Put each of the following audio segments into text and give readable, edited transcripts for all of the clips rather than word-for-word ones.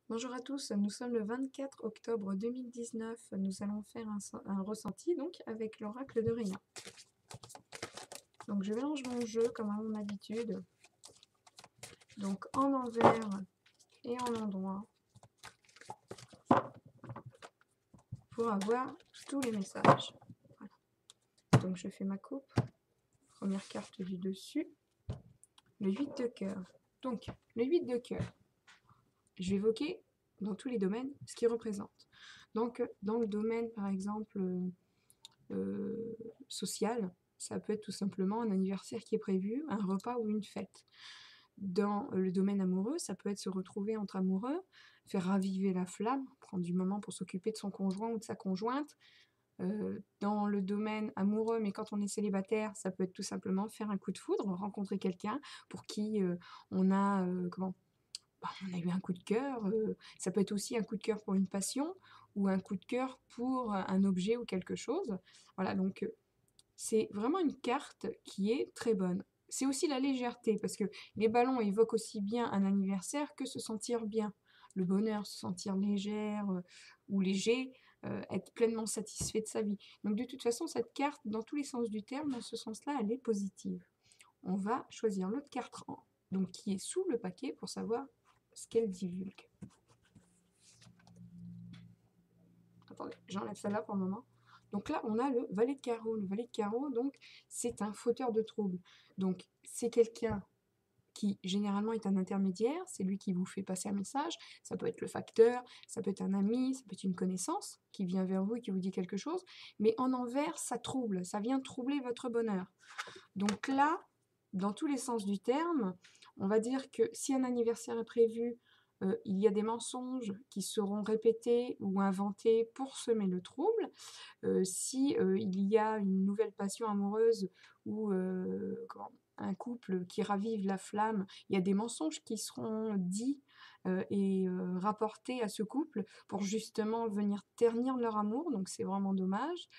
Bonjour à tous, nous sommes le 24 octobre 2019. Nous allons faire un ressenti donc avec l'oracle de Réa. Donc je mélange mon jeu comme à mon habitude. Donc en envers et en endroit pour avoir tous les messages. Voilà. Donc je fais ma coupe. Première carte du dessus. Le 8 de cœur. Donc le 8 de cœur. Je vais évoquer dans tous les domaines ce qu'il représente. Donc dans le domaine par exemple social, ça peut être tout simplement un anniversaire qui est prévu, un repas ou une fête. Dans le domaine amoureux, ça peut être se retrouver entre amoureux, faire raviver la flamme, prendre du moment pour s'occuper de son conjoint ou de sa conjointe. Dans le domaine amoureux, mais quand on est célibataire, ça peut être tout simplement faire un coup de foudre, rencontrer quelqu'un pour qui on a on a eu un coup de cœur. Ça peut être aussi un coup de cœur pour une passion ou un coup de cœur pour un objet ou quelque chose. Voilà, donc c'est vraiment une carte qui est très bonne. C'est aussi la légèreté, parce que les ballons évoquent aussi bien un anniversaire que se sentir bien. Le bonheur, se sentir légère ou léger, être pleinement satisfait de sa vie. Donc de toute façon, cette carte, dans tous les sens du terme, dans ce sens-là, elle est positive. On va choisir l'autre carte donc qui est sous le paquet pour savoir ce qu'elle divulgue. Attendez, j'enlève celle-là pour le moment. Donc là, on a le valet de carreau. Le valet de carreau, donc, c'est un fauteur de troubles. Donc, c'est quelqu'un qui, généralement, est un intermédiaire. C'est lui qui vous fait passer un message. Ça peut être le facteur, ça peut être un ami, ça peut être une connaissance qui vient vers vous et qui vous dit quelque chose. Mais en envers, ça trouble. Ça vient troubler votre bonheur. Donc là, dans tous les sens du terme, on va dire que si un anniversaire est prévu, il y a des mensonges qui seront répétés ou inventés pour semer le trouble. Si il y a une nouvelle passion amoureuse ou un couple qui ravive la flamme, il y a des mensonges qui seront dits et rapportés à ce couple pour justement venir ternir leur amour, donc c'est vraiment dommage.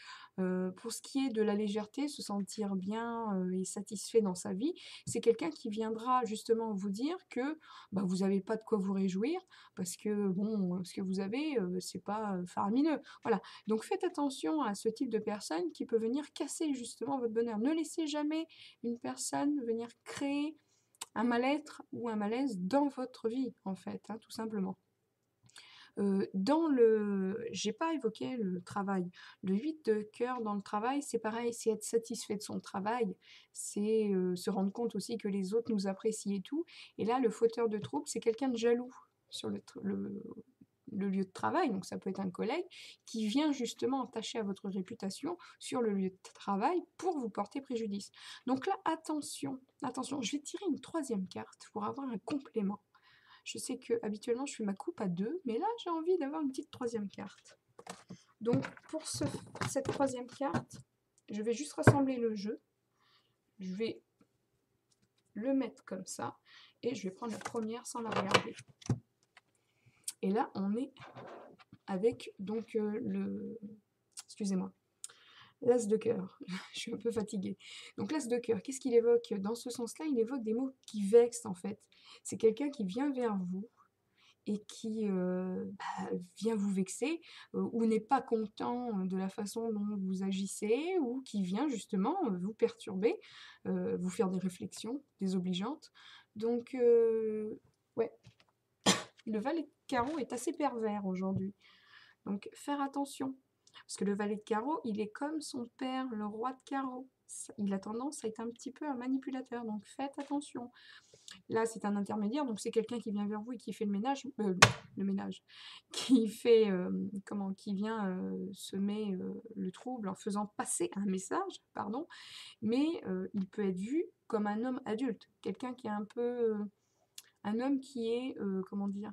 Pour ce qui est de la légèreté, se sentir bien et satisfait dans sa vie, c'est quelqu'un qui viendra justement vous dire que bah, vous n'avez pas de quoi vous réjouir parce que bon, ce que vous avez, c'est pas faramineux. Voilà. Donc faites attention à ce type de personne qui peut venir casser justement votre bonheur. Ne laissez jamais une personne venir créer un mal-être ou un malaise dans votre vie, en fait, hein, tout simplement. J'ai pas évoqué le travail. Le 8 de cœur dans le travail, c'est pareil, c'est être satisfait de son travail, c'est se rendre compte aussi que les autres nous apprécient et tout. Et là, le fauteur de trouble, c'est quelqu'un de jaloux sur le lieu de travail, donc ça peut être un collègue, qui vient justement entacher à votre réputation sur le lieu de travail pour vous porter préjudice. Donc là, attention, attention, je vais tirer une troisième carte pour avoir un complément. Je sais que habituellement je fais ma coupe à deux, mais là j'ai envie d'avoir une petite troisième carte. Donc pour cette troisième carte, je vais juste rassembler le jeu. Je vais le mettre comme ça et je vais prendre la première sans la regarder. Et là on est avec donc excusez-moi, l'as de cœur. Je suis un peu fatiguée. Donc l'as de cœur, qu'est-ce qu'il évoque? Dans ce sens-là, il évoque des mots qui vexent en fait. C'est quelqu'un qui vient vers vous et qui vient vous vexer ou n'est pas content de la façon dont vous agissez ou qui vient justement vous perturber, vous faire des réflexions désobligeantes. Donc, ouais, le valet de carreau est assez pervers aujourd'hui. Donc, faire attention. Parce que le valet de carreau, il est comme son père, le roi de carreau. Il a tendance à être un petit peu un manipulateur, donc faites attention. Là, c'est un intermédiaire, donc c'est quelqu'un qui vient vers vous et qui fait le ménage, qui fait, qui vient semer le trouble en faisant passer un message, pardon, mais il peut être vu comme un homme adulte, quelqu'un qui est un peu, un homme qui est, comment dire,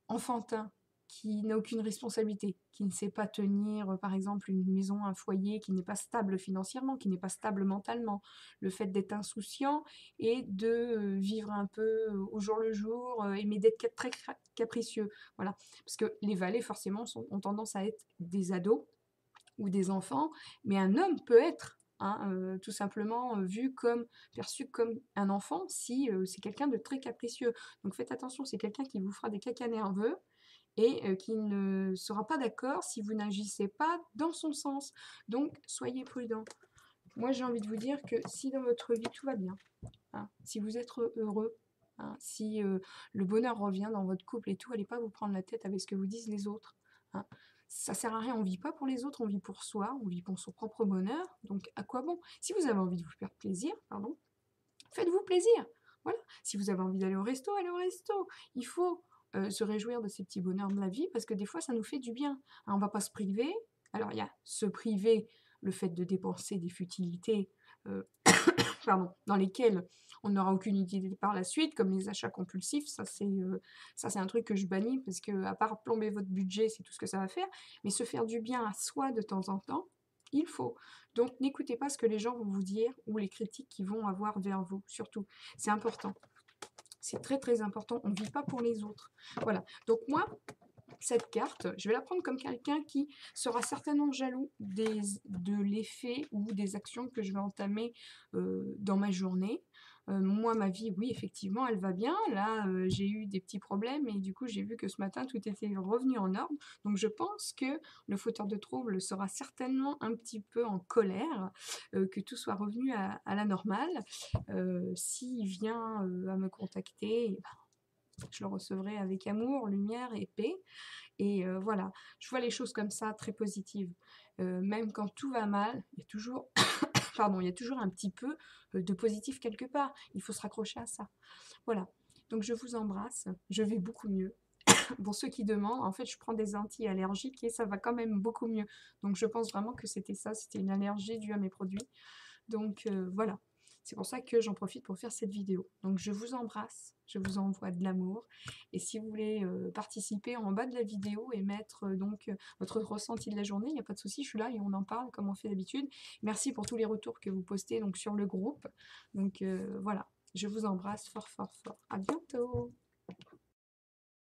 enfantin, qui n'a aucune responsabilité, qui ne sait pas tenir, par exemple, une maison, un foyer, qui n'est pas stable financièrement, qui n'est pas stable mentalement. Le fait d'être insouciant et de vivre un peu au jour le jour, mais d'être très capricieux. Voilà. Parce que les valets, forcément, ont tendance à être des ados ou des enfants, mais un homme peut être tout simplement perçu comme un enfant si c'est quelqu'un de très capricieux. Donc faites attention, c'est quelqu'un qui vous fera des cacas nerveux et qui ne sera pas d'accord si vous n'agissez pas dans son sens. Donc, soyez prudents. Moi, j'ai envie de vous dire que si dans votre vie tout va bien, hein, si vous êtes heureux, hein, si le bonheur revient dans votre couple et tout, allez pas vous prendre la tête avec ce que vous disent les autres. Hein. Ça sert à rien, on vit pas pour les autres, on vit pour soi, on vit pour son propre bonheur. Donc à quoi bon? Si vous avez envie de vous faire plaisir, pardon, faites-vous plaisir. Voilà. Si vous avez envie d'aller au resto, allez au resto. Il faut se réjouir de ces petits bonheurs de la vie parce que des fois, ça nous fait du bien. Hein, on va pas se priver. Alors, il y a se priver, le fait de dépenser des futilités euh, pardon, dans lesquelles on n'aura aucune utilité par la suite, comme les achats compulsifs. Ça, c'est un truc que je bannis parce que, à part plomber votre budget, c'est tout ce que ça va faire. Mais se faire du bien à soi de temps en temps, il faut. Donc, n'écoutez pas ce que les gens vont vous dire ou les critiques qu'ils vont avoir vers vous, surtout. C'est important. C'est très très important. On ne vit pas pour les autres. Voilà. Donc moi, cette carte, je vais la prendre comme quelqu'un qui sera certainement jaloux de l'effet ou des actions que je vais entamer dans ma journée. Moi, ma vie, oui, effectivement, elle va bien. Là, j'ai eu des petits problèmes et du coup, j'ai vu que ce matin, tout était revenu en ordre. Donc, je pense que le fauteur de trouble sera certainement un petit peu en colère, que tout soit revenu à la normale. S'il vient à me contacter, je le recevrai avec amour, lumière et paix. Et voilà, je vois les choses comme ça, très positives. Même quand tout va mal, il y a toujours, pardon, il y a toujours un petit peu de positif quelque part. Il faut se raccrocher à ça. Voilà. Donc je vous embrasse. Je vais beaucoup mieux. Pour ceux qui demandent, en fait, je prends des anti-allergiques et ça va quand même beaucoup mieux. Donc je pense vraiment que c'était ça, c'était une allergie due à mes produits. Donc voilà. C'est pour ça que j'en profite pour faire cette vidéo. Donc je vous embrasse, je vous envoie de l'amour. Et si vous voulez participer en bas de la vidéo et mettre votre ressenti de la journée, il n'y a pas de souci, je suis là et on en parle comme on fait d'habitude. Merci pour tous les retours que vous postez donc, sur le groupe. Donc voilà, je vous embrasse fort fort fort. À bientôt.